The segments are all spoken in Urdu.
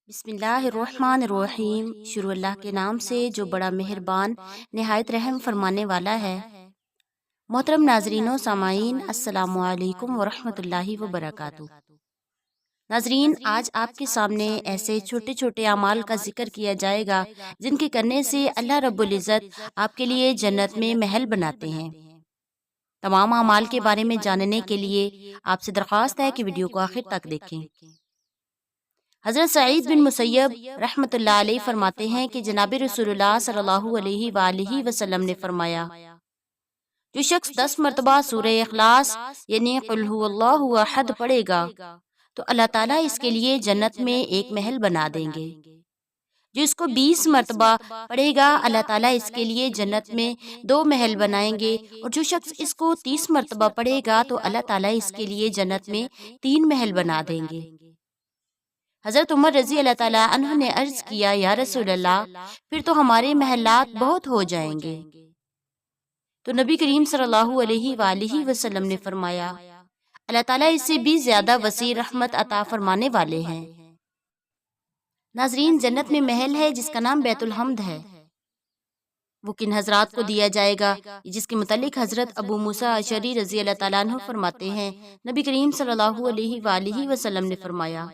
بسم اللہ الرحمن الرحیم۔ شروع اللہ کے نام سے جو بڑا مہربان نہایت رحم فرمانے والا ہے۔ محترم ناظرین و سامعین، السلام علیکم ورحمۃ اللہ وبرکاتہ۔ ناظرین، آج آپ کے سامنے ایسے چھوٹے چھوٹے اعمال کا ذکر کیا جائے گا جن کے کرنے سے اللہ رب العزت آپ کے لیے جنت میں محل بناتے ہیں۔ تمام اعمال کے بارے میں جاننے کے لیے آپ سے درخواست ہے کہ ویڈیو کو آخر تک دیکھیں۔ حضرت سعید بن مسیب رحمۃ اللہ علیہ فرماتے ہیں کہ جناب رسول اللہ صلی اللہ علیہ وآلہ وسلم نے فرمایا، جو شخص 10 مرتبہ سورہ اخلاص یعنی قل هو اللہ احد پڑھے گا تو اللہ تعالیٰ اس کے لیے جنت میں ایک محل بنا دیں گے۔ جو اس کو 20 مرتبہ پڑھے گا اللہ تعالیٰ اس کے لیے جنت میں 2 محل بنائیں گے، اور جو شخص اس کو 30 مرتبہ پڑھے گا تو اللہ تعالیٰ اس کے لیے جنت میں 3 محل بنا دیں گے۔ حضرت عمر رضی اللہ تعالیٰ عنہ نے عرض کیا، یا رسول اللہ، پھر تو ہمارے محلات بہت ہو جائیں گے۔ تو نبی کریم صلی اللہ علیہ وآلہ وسلم نے فرمایا، اللہ تعالیٰ اس سے بھی زیادہ وسیع رحمت عطا فرمانے والے ہیں۔ ناظرین، جنت میں محل ہے جس کا نام بیت الحمد ہے۔ وہ کن حضرات کو دیا جائے گا، جس کے متعلق حضرت ابو موسیٰ اشعری رضی اللہ تعالیٰ عنہ فرماتے ہیں، نبی کریم صلی اللہ علیہ وآلہ وسلم نے فرمایا،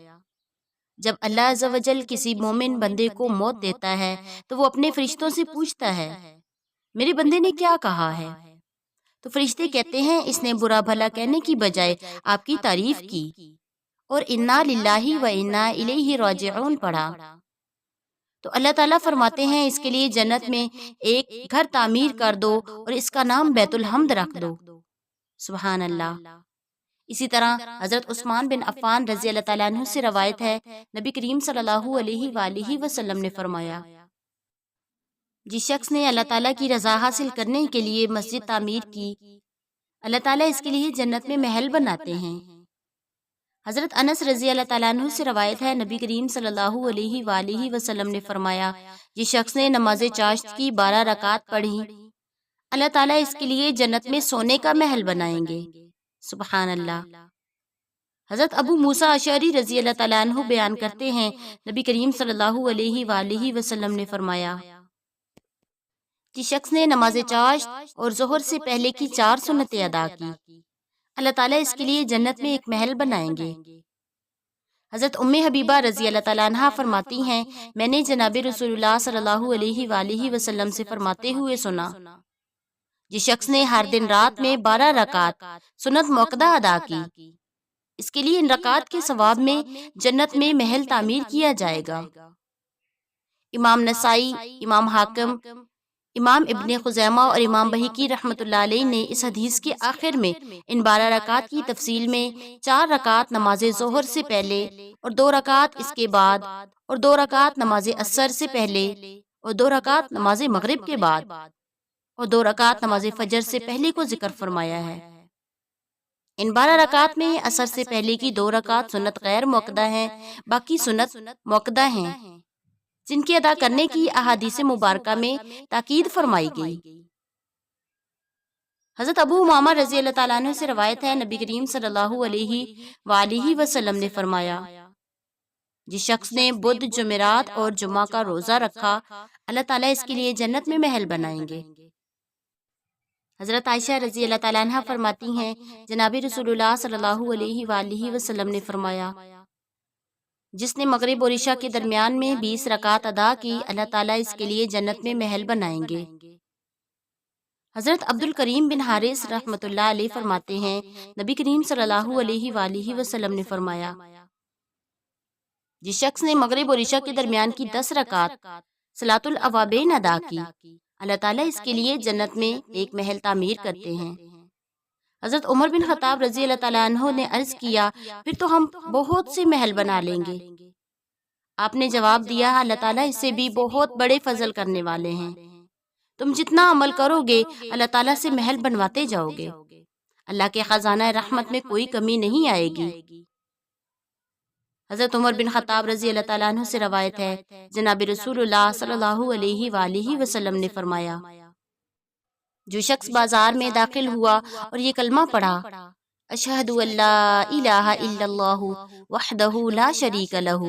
جب اللہ عز و جل کسی مومن بندے کو موت دیتا ہے تو وہ اپنے فرشتوں سے پوچھتا ہے، میرے بندے نے کیا کہا ہے؟ تو فرشتے کہتے ہیں، اس نے برا بھلا کہنے کی بجائے آپ کی تعریف کی اور انا للہ و انا الیہ راجعون پڑھا۔ تو اللہ تعالیٰ فرماتے ہیں، اس کے لیے جنت میں ایک گھر تعمیر کر دو اور اس کا نام بیت الحمد رکھ دو۔ سبحان اللہ۔ اسی طرح حضرت عثمان بن عفان رضی اللہ تعالیٰ عنہ سے روایت ہے، نبی کریم صلی اللہ علیہ وآلہ وسلم نے فرمایا، جس شخص نے اللہ تعالیٰ کی رضا حاصل کرنے کے لیے مسجد تعمیر کی، اللہ تعالیٰ اس کے لیے جنت میں محل بناتے ہیں۔ حضرت انس رضی اللہ تعالیٰ عنہ سے روایت ہے، نبی کریم صلی اللہ علیہ وآلہ وسلم نے فرمایا، جس شخص نے نماز چاشت کی 12 رکعت پڑھی، اللہ تعالیٰ اس کے لیے جنت میں سونے کا محل بنائیں گے۔ سبحان اللہ۔ حضرت ابو موسیٰ اشعری رضی اللہ تعالیٰ عنہ بیان کرتے ہیں، نبی کریم صلی اللہ علیہ وآلہ وسلم نے فرمایا، جس شخص نے نماز چاشت اور ظہر سے پہلے کی 4 سنتیں ادا کی، اللہ تعالیٰ اس کے لیے جنت میں ایک محل بنائیں گے۔ حضرت ام حبیبہ رضی اللہ تعالیٰ عنہ فرماتی ہیں، میں نے جناب رسول اللہ صلی اللہ علیہ وآلہ وسلم سے فرماتے ہوئے سنا، جس شخص نے ہر دن رات میں 12 رکعت سنت موقدہ ادا کی، اس کے لیے ان رکعات کے ثواب میں جنت میں محل تعمیر کیا جائے گا۔ امام نسائی، امام حاکم، امام ابن خزیمہ اور امام بہقی رحمۃ اللہ علیہ نے اس حدیث کے آخر میں ان 12 رکعات کی تفصیل میں 4 رکعات نماز ظہر سے پہلے اور 2 رکعات اس کے بعد اور 2 رکعات نماز عصر سے پہلے اور 2 رکعات نماز مغرب کے بعد اور 2 رکعات نماز فجر سے پہلے کو ذکر فرمایا ہے۔ ان 12 رکعات میں عصر سے پہلے کی 2 رکعات سنت غیر موقدہ ہیں، باقی سنت موقدہ ہیں، جن کے ادا کرنے کی احادیث مبارکہ میں تاکید فرمائی گئی۔ حضرت ابو امامہ رضی اللہ تعالیٰ عنہ سے روایت ہے، نبی کریم صلی اللہ علیہ وآلہ وسلم نے فرمایا، جس شخص نے بدھ، جمعرات اور جمعہ کا روزہ رکھا، اللہ تعالیٰ اس کے لیے جنت میں محل بنائیں گے۔ حضرت عائشہ رضی اللہ تعالیٰ عنہ فرماتی ہیں، جناب رسول اللہ صلی اللہ علیہ وآلہ وسلم نے فرمایا، جس نے مغرب اور عشاء کے درمیان میں 20 رکعت ادا کی، اللہ تعالیٰ اس کے لیے جنت میں محل بنائیں گے۔ حضرت عبد الکریم بن حارث رحمۃ اللہ علیہ فرماتے ہیں، نبی کریم صلی اللہ علیہ وآلہ وسلم نے فرمایا، جس شخص نے مغرب اور عشاء کے درمیان کی 10 رکعت صلاۃ الاوابین ادا کی، اللہ تعالیٰ اس کے لیے جنت میں ایک محل تعمیر کرتے ہیں۔ حضرت عمر بن خطاب رضی اللہ تعالیٰ عنہ نے عرض کیا، پھر تو ہم بہت سے محل بنا لیں گے۔ آپ نے جواب دیا، اللہ تعالیٰ اس سے بھی بہت بڑے فضل کرنے والے ہیں، تم جتنا عمل کرو گے اللہ تعالیٰ سے محل بنواتے جاؤ گے، اللہ کے خزانہ رحمت میں کوئی کمی نہیں آئے گی۔ حضرت عمر بن خطاب رضی اللہ تعالیٰ عنہ سے روایت ہے، جناب رسول اللہ صلی اللہ علیہ وآلہ وسلم نے فرمایا، جو شخص بازار میں داخل ہوا اور یہ کلمہ پڑھا، اشہد ان لا الہ الا اللہ وحدہ لا شریک لہ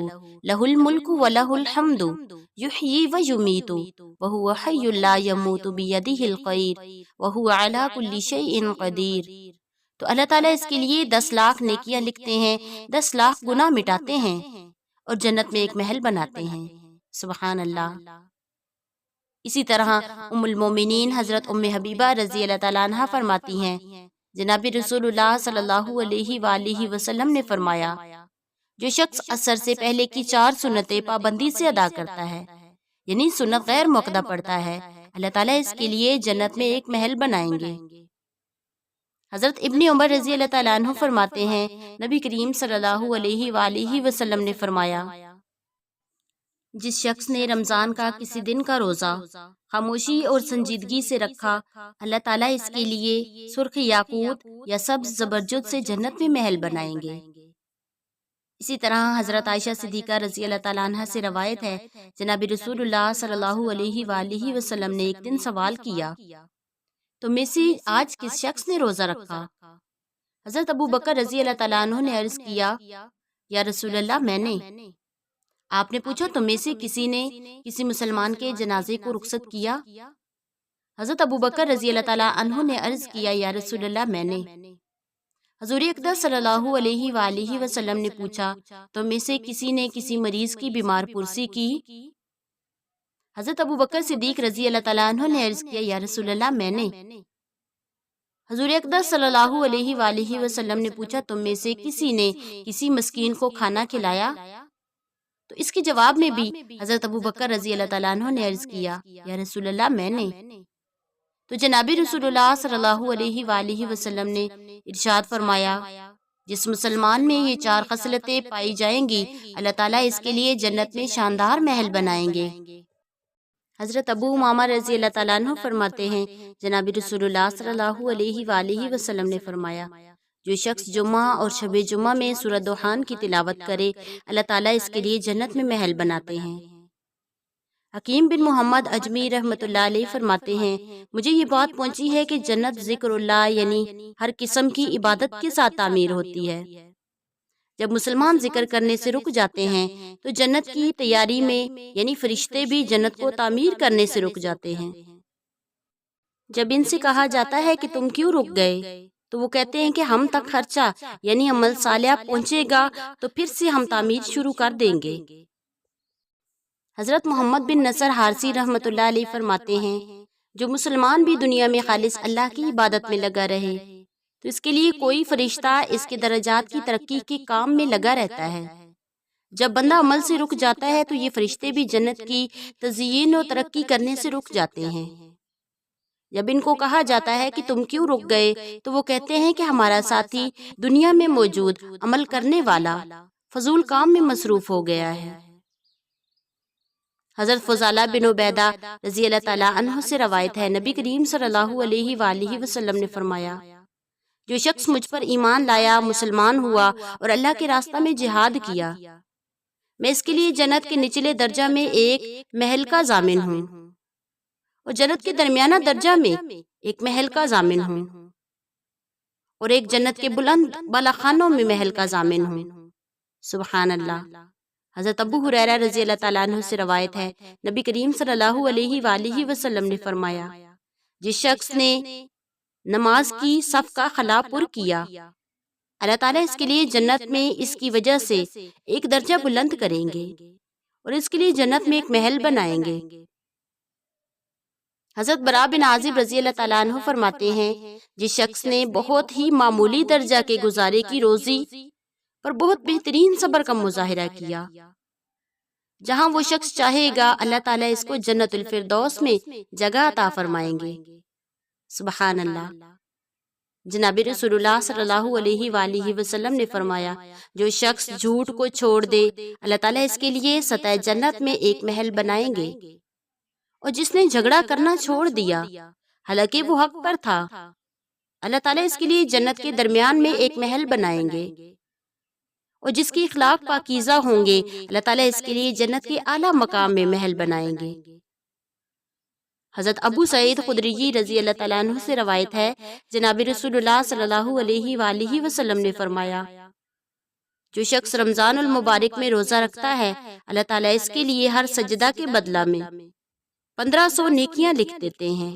لہ الملک ولہ الحمد یحیی و یمیت وہو حی لا یموت بیدہ الخیر وہو علی کل شیء قدیر۔ تو اللہ تعالیٰ اس کے لیے 10 لاکھ نیکیاں لکھتے ہیں، 10 لاکھ گناہ مٹاتے ہیں اور جنت میں ایک محل بناتے ہیں۔ سبحان اللہ۔ اسی طرح ام المومنین حضرت ام حبیبہ رضی اللہ تعالیٰ عنہ فرماتی ہیں، جناب رسول اللہ صلی اللہ علیہ وآلہ وسلم نے فرمایا، جو شخص عصر سے پہلے کی 4 سنتیں پابندی سے ادا کرتا ہے، یعنی سنت غیر موقدہ پڑتا ہے، اللہ تعالیٰ اس کے لیے جنت میں ایک محل بنائیں گے۔ حضرت ابن عمر رضی اللہ تعالیٰ عنہ فرماتے ہیں، نبی کریم صلی اللہ علیہ وآلہ وسلم نے فرمایا، جس شخص نے رمضان کا کسی دن کا روزہ خاموشی اور سنجیدگی سے رکھا، اللہ تعالیٰ اس کے لیے سرخ یاقوت یا سبز زبرجد سے جنت میں محل بنائیں گے۔ اسی طرح حضرت عائشہ صدیقہ رضی اللہ تعالیٰ عنہ سے روایت ہے، جناب رسول اللہ صلی اللہ علیہ وآلہ وسلم نے ایک دن سوال کیا، تو میں سے آج کس شخص نے روزہ رکھا؟ حضرت ابو بکر رضی اللہ تعالیٰ عنہ نے عرض کیا، یا رسول اللہ میں نے۔ آپ نے پوچھا، تم میں سے کسی نے کسی مسلمان کے جنازے کو رخصت کیا؟ حضرت ابو بکر رضی اللہ تعالیٰ عنہ نے عرض کیا، یا رسول اللہ میں نے۔ حضور اقدس صلی اللہ علیہ وآلہ وسلم نے پوچھا، تم میں سے کسی نے کسی مریض کی بیمار پرسی کی؟ حضرت ابو بکر صدیق رضی اللہ تعالیٰ عنہ نے عرض کیا، یا رسول اللہ میں نے۔ حضور اقدس صلی اللہ علیہ وآلہ وسلم نے پوچھا، تم میں سے کسی نے کسی مسکین کو کھانا کھلایا؟ تو اس کے جواب میں بھی حضرت ابو بکر رضی اللہ تعالیٰ عنہ نے عرض کیا، یا رسول اللہ میں نے۔ تو جناب رسول اللہ صلی اللہ علیہ وآلہ وسلم نے ارشاد فرمایا، جس مسلمان میں یہ 4 خصلتیں پائی جائیں گی، اللہ تعالیٰ اس کے لیے جنت میں شاندار محل بنائیں گے۔ حضرت ابو امامہ رضی اللہ تعالیٰ عنہ فرماتے ہیں، جناب رسول اللہ صلی اللہ علیہ وآلہ وسلم نے فرمایا، جو شخص جمعہ اور شب جمعہ میں سورۃ دخان کی تلاوت کرے، اللہ تعالیٰ اس کے لیے جنت میں محل بناتے ہیں۔ حکیم بن محمد اجمی رحمۃ اللہ علیہ فرماتے ہیں، مجھے یہ بات پہنچی ہے کہ جنت ذکر اللہ یعنی ہر قسم کی عبادت کے ساتھ تعمیر ہوتی ہے۔ جب مسلمان ذکر کرنے سے رک جاتے ہیں تو جنت کی تیاری میں یعنی فرشتے بھی جنت کو تعمیر کرنے سے رک جاتے ہیں۔ جب ان سے کہا جاتا ہے کہ تم کیوں رک گئے، تو وہ کہتے ہیں کہ ہم تک خرچہ یعنی عمل صالح پہنچے گا تو پھر سے ہم تعمیر شروع کر دیں گے۔ حضرت محمد بن نصر حارثی رحمۃ اللہ علیہ فرماتے ہیں، جو مسلمان بھی دنیا میں خالص اللہ کی عبادت میں لگا رہے تو اس کے لیے کوئی فرشتہ اس کے درجات کی ترقی کے کام میں لگا رہتا ہے۔ جب بندہ عمل سے رک جاتا ہے تو یہ فرشتے بھی جنت کی تزئین و ترقی کرنے سے رک جاتے ہیں۔ جب ان کو کہا جاتا ہے کہ تم کیوں رک گئے، تو وہ کہتے ہیں کہ ہمارا ساتھی دنیا میں موجود عمل کرنے والا فضول کام میں مصروف ہو گیا ہے۔ حضرت فضالہ بن عبیدہ رضی اللہ تعالیٰ عنہ سے روایت ہے، نبی کریم صلی اللہ علیہ وآلہ وسلم نے فرمایا، جو شخص مجھ پر ایمان لایا، مسلمان ہوا اور اللہ کے راستہ میں جہاد کیا، میں اس کے لیے جنت کے نچلے درجہ میں ایک محل کا ضامن ہوں اور جنت کے درمیانہ درجہ میں ایک محل کا ضامن ہوں اور ایک جنت کے بلند بالاخانوں میں محل کا ضامن ہوں۔ سبحان اللہ۔ حضرت ابو ہریرہ رضی اللہ تعالیٰ عنہ سے روایت ہے، نبی کریم صلی اللہ علیہ وآلہ وسلم نے فرمایا، جس شخص نے نماز کی صف کا خلا پر کیا، اللہ تعالیٰ اس کے لیے جنت میں اس کی وجہ سے ایک درجہ بلند کریں گے اور اس کے لیے جنت میں ایک محل بنائیں گے۔ حضرت براء بن عازب رضی اللہ تعالیٰ عنہ فرماتے ہیں، جس شخص نے بہت ہی معمولی درجہ کے گزارے کی روزی پر بہت بہترین صبر کا مظاہرہ کیا، جہاں وہ شخص چاہے گا اللہ تعالیٰ اس کو جنت الفردوس میں جگہ عطا فرمائیں گے۔ سبحان اللہ۔ جناب رسول اللہ صلی اللہ علیہ وآلہ وسلم نے فرمایا، جو شخص جھوٹ کو چھوڑ دے، اللہ تعالیٰ اس کے لیے سطح جنت میں ایک محل بنائیں گے، اور جس نے جھگڑا کرنا چھوڑ دیا حالانکہ وہ حق پر تھا، اللہ تعالیٰ اس کے لیے جنت کے درمیان میں ایک محل بنائیں گے، اور جس کی اخلاق پاکیزہ ہوں گے، اللہ تعالیٰ اس کے لیے جنت کے اعلیٰ مقام میں محل بنائیں گے۔ حضرت ابو سعید خدری رضی اللہ تعالیٰ عنہ سے روایت ہے، جناب رسول اللہ صلی اللہ علیہ وآلہ وسلم نے فرمایا، جو شخص رمضان المبارک میں روزہ رکھتا ہے، اللہ تعالیٰ اس کے لیے ہر سجدہ کے بدلہ میں 1500 نیکیاں لکھ دیتے ہیں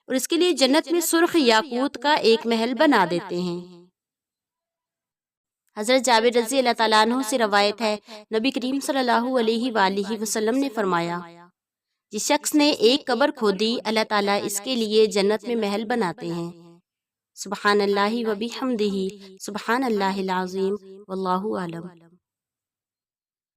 اور اس کے لیے جنت میں سرخ یاقوت کا ایک محل بنا دیتے ہیں۔ حضرت جابر رضی اللہ تعالیٰ عنہ سے روایت ہے، نبی کریم صلی اللہ علیہ وآلہ وسلم نے فرمایا، جس شخص نے ایک قبر کھودی، اللہ تعالیٰ اس کے لیے جنت میں محل بناتے ہیں۔ سبحان اللہ و بحمدہ، سبحان اللہ العظیم، واللہ اعلم۔